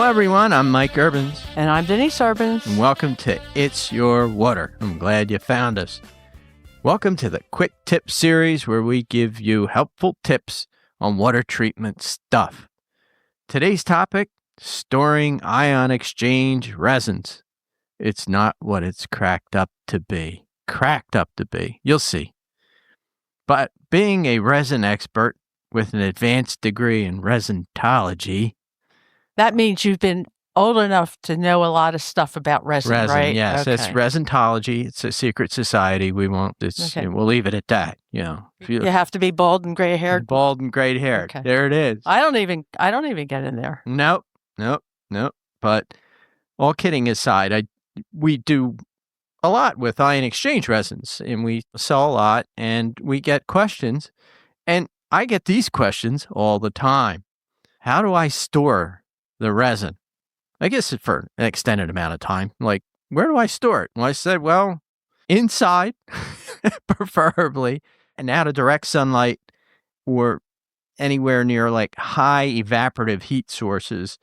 everyone. I'm Mike Urbans. And I'm Denise Urbans. And welcome to It's Your Water. I'm glad you found us. Welcome to the Quick Tip series where we give you helpful tips on water treatment stuff. Today's topic, storing ion exchange resins. It's not what it's cracked up to be. You'll see. But being a resin expert with an advanced degree in resintology. That means you've been old enough to know a lot of stuff about resin, right? Yes. Okay. It's resintology. It's a secret society. We won't, we'll leave it at that. You have to be bald and gray haired. Bald and gray haired. Okay. There it is. I don't even get in there. Nope. But all kidding aside, we do a lot with ion exchange resins, and we sell a lot, and we get questions, and I get these questions all the time. How do I store the resin? I guess for an extended amount of time. Like, where do I store it? Well, I said, inside, preferably, and out of direct sunlight or anywhere near like high evaporative heat sources,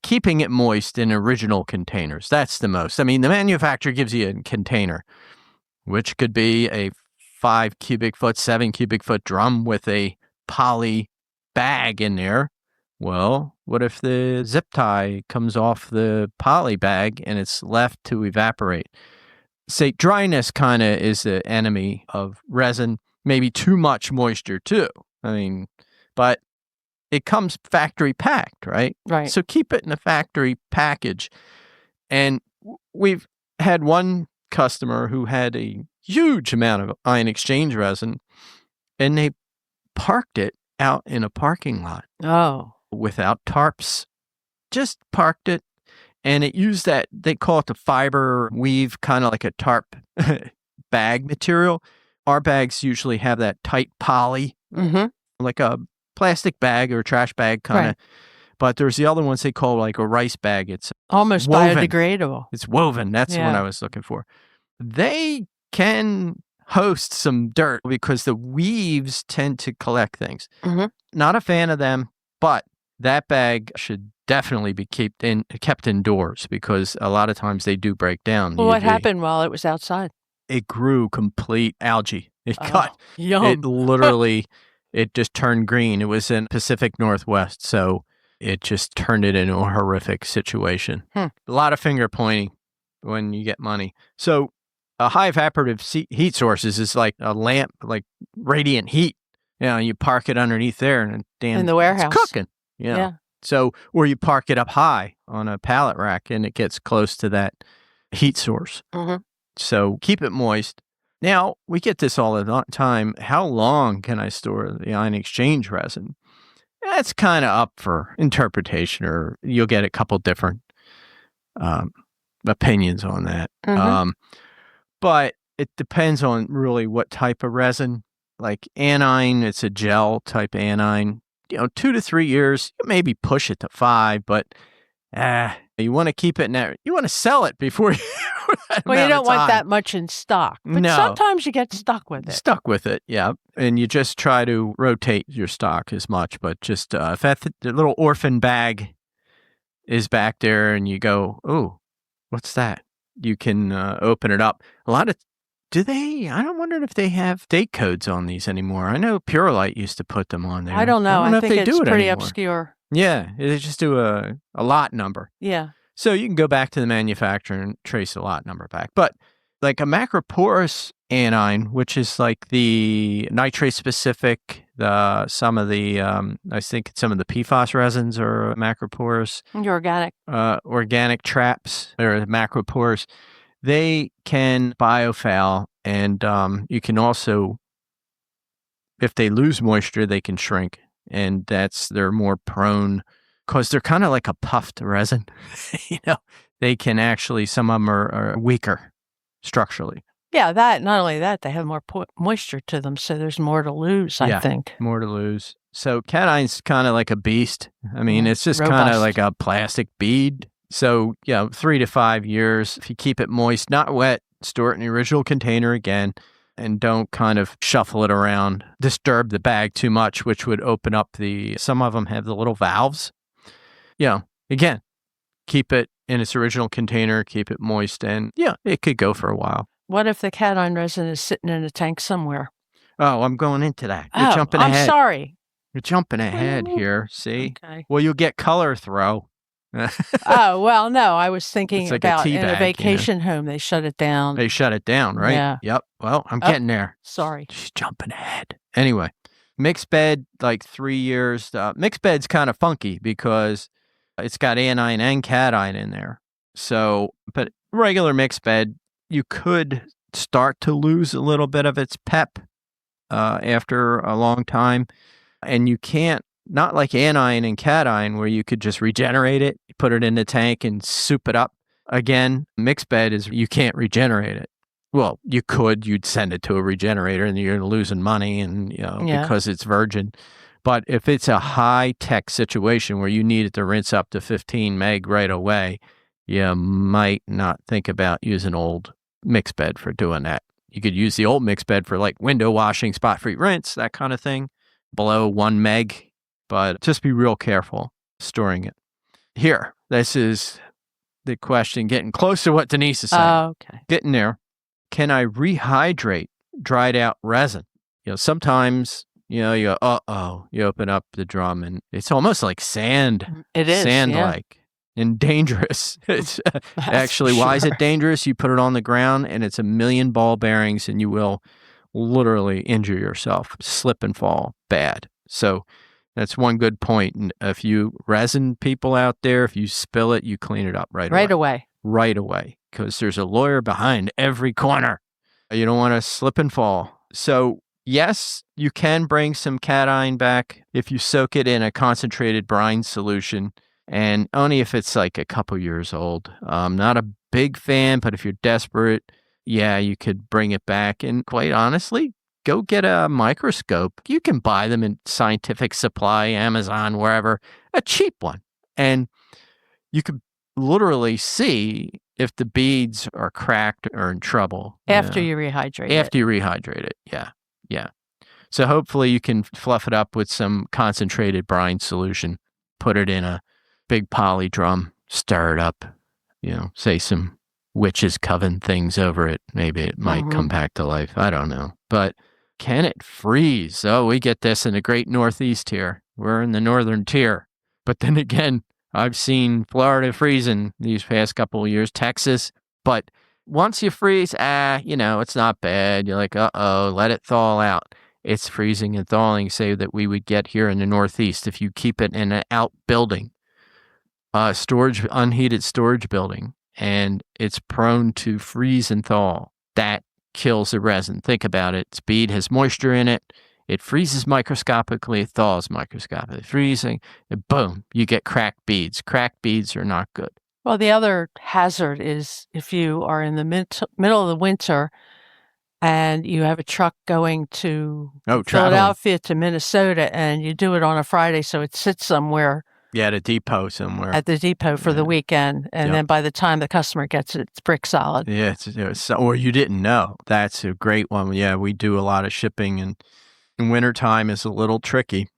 keeping it moist in original containers. That's the most. I mean, the manufacturer gives you a container, which could be a 5 cubic foot, 7 cubic foot drum with a poly bag in there. Well, what if the zip tie comes off the poly bag and it's left to evaporate? Say dryness kind of is the enemy of resin, maybe too much moisture too. I mean, but it comes factory packed, right? Right. So keep it in a factory package. And we've had one customer who had a huge amount of ion exchange resin, and they parked it out in a parking lot. Oh. Without tarps. Just parked it, and it used that, they call it the fiber weave, kind of like a tarp bag material. Our bags usually have that tight poly, like a plastic bag or trash bag kind of. Right. But there's the other ones they call like a rice bag. It's almost woven. Biodegradable. It's woven. That's what I was looking for. They can host some dirt because the weaves tend to collect things. Not a fan of them, but that bag should definitely be kept indoors because a lot of times they do break down. Well, what happened while it was outside? It grew complete algae. It yum. It literally, it just turned green. It was in Pacific Northwest, so it just turned it into a horrific situation. A lot of finger pointing when you get money. So a high evaporative heat sources is like a lamp, like radiant heat. You park it underneath there and in the warehouse. It's cooking. Yeah. So, or you park it up high on a pallet rack and it gets close to that heat source. So keep it moist. Now, we get this all the time. How long can I store the ion exchange resin? That's kind of up for interpretation, or you'll get a couple different opinions on that. But it depends on really what type of resin. Like anion, it's a gel type anion. 2 to 3 years, you maybe push it to 5, but you want to keep it in there. You want to sell it before you you don't want that much in stock. But sometimes you get stuck with it. Yeah. And you just try to rotate your stock as much. But just if that the little orphan bag is back there and you go, oh, what's that? You can open it up. I don't wonder if they have date codes on these anymore. I know Purolite used to put them on there. I don't know. I think it's pretty obscure. Yeah, they just do a lot number. Yeah. So you can go back to the manufacturer and trace a lot number back. But like a macroporous anion, which is like the nitrate specific, some of the I think some of the PFAS resins are macroporous. Organic traps or macroporous. They can biofoul, and you can also, if they lose moisture, they can shrink, and they're more prone because they're kind of like a puffed resin. They can actually, some of them are weaker structurally. Yeah, not only that, they have more moisture to them, so there's more to lose, I think. More to lose. So cation's kind of like a beast. I mean, it's just kind of like a plastic bead. So, 3 to 5 years, if you keep it moist, not wet, store it in the original container again, and don't kind of shuffle it around, disturb the bag too much, which would open up some of them have the little valves. Again, keep it in its original container, keep it moist, and yeah, it could go for a while. What if the cation resin is sitting in a tank somewhere? Oh, I'm going into that. You're jumping ahead. I'm sorry. You're jumping ahead here, see? Okay. Well, you'll get color throw. Oh, well, no, I was thinking like about in a vacation home, they shut it down. They shut it down, right? Yeah. Yep. Well, I'm getting there. Sorry. She's jumping ahead. Anyway, mixed bed, like 3 years. Mixed bed's kind of funky because it's got anion and cation in there. So, but regular mixed bed, you could start to lose a little bit of its pep after a long time. And you can't, not like anion and cation where you could just regenerate it, put it in the tank and soup it up. Again, mixed bed is you can't regenerate it. Well, you could, you'd send it to a regenerator and you're losing money and, because it's virgin. But if it's a high-tech situation where you need it to rinse up to 15 meg right away, you might not think about using old mixed bed for doing that. You could use the old mixed bed for like window washing, spot-free rinse, that kind of thing, below 1 meg. But just be real careful storing it. Here, this is the question, getting close to what Denise is saying. Oh, okay. Getting there. Can I rehydrate dried out resin? Sometimes, you go, you open up the drum and it's almost like sand. It is. Sand-like and dangerous. It's actually, why is it dangerous? You put it on the ground and it's a million ball bearings and you will literally injure yourself, slip and fall bad. So that's one good point. And if you resin people out there, if you spill it, you clean it up right away. Right away. Because there's a lawyer behind every corner. You don't want to slip and fall. So yes, you can bring some cation back if you soak it in a concentrated brine solution, and only if it's like a couple years old. I'm not a big fan, but if you're desperate, yeah, you could bring it back. And quite honestly, go get a microscope. You can buy them in Scientific Supply, Amazon, wherever, a cheap one. And you could literally see if the beads are cracked or in trouble. After you rehydrate it. After you rehydrate it, yeah. So hopefully you can fluff it up with some concentrated brine solution, put it in a big poly drum, stir it up, say some witch's coven things over it. Maybe it might come back to life. I don't know. But can it freeze? Oh, we get this in the great Northeast here. We're in the northern tier. But then again, I've seen Florida freezing these past couple of years, Texas. But once you freeze, it's not bad. You're like, let it thaw out. It's freezing and thawing, say, that we would get here in the Northeast if you keep it in an outbuilding, unheated storage building, and it's prone to freeze and thaw. That kills the resin. Think about it. Its bead has moisture in it. It freezes microscopically, it thaws microscopically. Freezing, and boom, you get cracked beads. Cracked beads are not good. Well, the other hazard is if you are in the middle of the winter and you have a truck going to Philadelphia to Minnesota and you do it on a Friday, so it sits somewhere. Yeah, at a depot somewhere. At the depot for the weekend. And then by the time the customer gets it, it's brick solid. Yeah, or you didn't know. That's a great one. Yeah, we do a lot of shipping, and wintertime is a little tricky.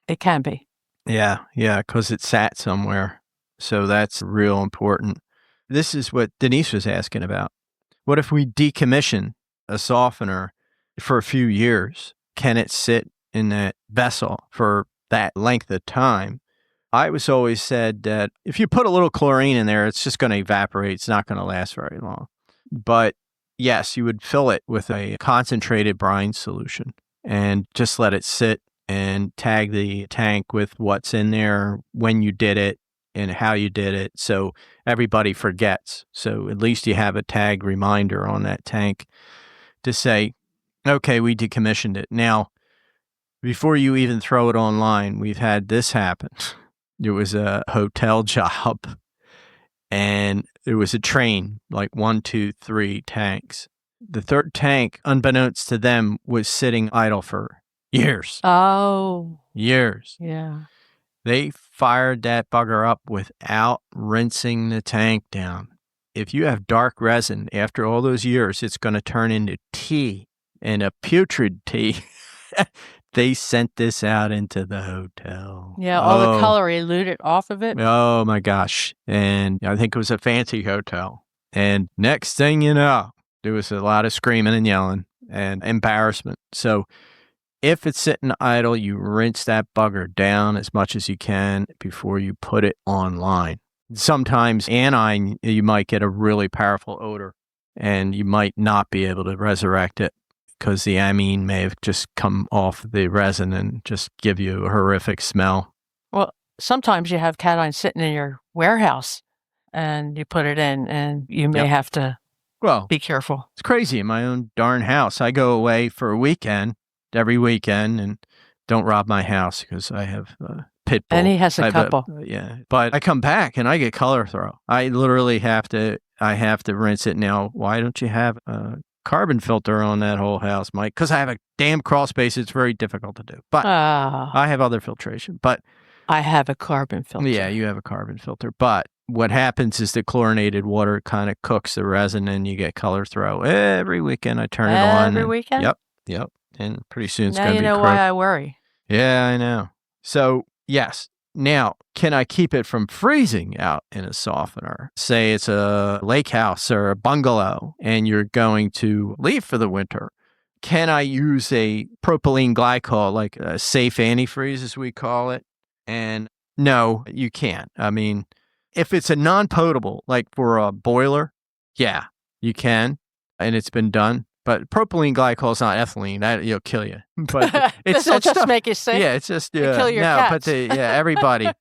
It can be. Yeah, because it sat somewhere. So that's real important. This is what Denise was asking about. What if we decommission a softener for a few years? Can it sit in that vessel for that length of time? I was always said that if you put a little chlorine in there, it's just going to evaporate. It's not going to last very long. But yes, you would fill it with a concentrated brine solution and just let it sit and tag the tank with what's in there, when you did it, and how you did it, so everybody forgets. So at least you have a tag reminder on that tank to say, okay, we decommissioned it. Now, before you even throw it online, we've had this happen. There was a hotel job, and there was a train, like 1, 2, 3 tanks. The third tank, unbeknownst to them, was sitting idle for years. Oh. Years. Yeah. They fired that bugger up without rinsing the tank down. If you have dark resin, after all those years, it's going to turn into tea, and a putrid tea. They sent this out into the hotel. Yeah, all the color eluted off of it. Oh my gosh. And I think it was a fancy hotel. And next thing you know, there was a lot of screaming and yelling and embarrassment. So if it's sitting idle, you rinse that bugger down as much as you can before you put it online. Sometimes anion, you might get a really powerful odor and you might not be able to resurrect it because the amine may have just come off the resin and just give you a horrific smell. Well, sometimes you have cation sitting in your warehouse and you put it in and you may have to be careful. It's crazy in my own darn house. I go away for a weekend, every weekend, and don't rob my house because I have a pit bull. And he has a couple. But I come back and I get color throw. I literally have to rinse it now. Why don't you have a carbon filter on that whole house, Mike? Because I have a damn crawl space. It's very difficult to do. But I have other filtration. But I have a carbon filter. Yeah, you have a carbon filter. But what happens is the chlorinated water kind of cooks the resin and you get color throw. Every weekend I turn it on. Every weekend? Yep. And pretty soon it's going to be Now you know why I worry. Yeah, I know. So, yes. Now, can I keep it from freezing out in a softener? Say it's a lake house or a bungalow and you're going to leave for the winter. Can I use a propylene glycol, like a safe antifreeze as we call it? And no, you can't. I mean, if it's a non-potable, like for a boiler, yeah, you can, and it's been done. But propylene glycol is not ethylene; that'll kill you. But it's just make you sick. Yeah, it's just kill your cats. But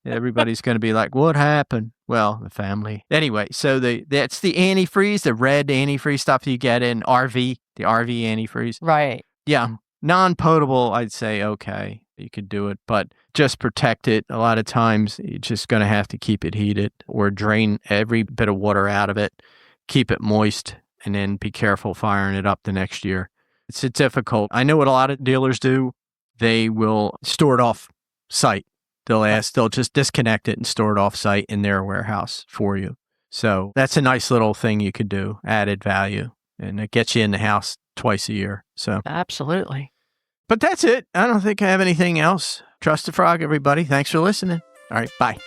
everybody's going to be like, "What happened?" Well, the family. Anyway, so that's the antifreeze, the red antifreeze stuff you get in RV, the RV antifreeze. Right. Yeah, non-potable, I'd say okay, you could do it, but just protect it. A lot of times, you're just going to have to keep it heated or drain every bit of water out of it, keep it moist. And then be careful firing it up the next year. It's difficult. I know what a lot of dealers do. They will store it off site. They'll just disconnect it and store it off site in their warehouse for you. So that's a nice little thing you could do, added value. And it gets you in the house twice a year. So absolutely. But that's it. I don't think I have anything else. Trust the frog, everybody. Thanks for listening. All right, bye.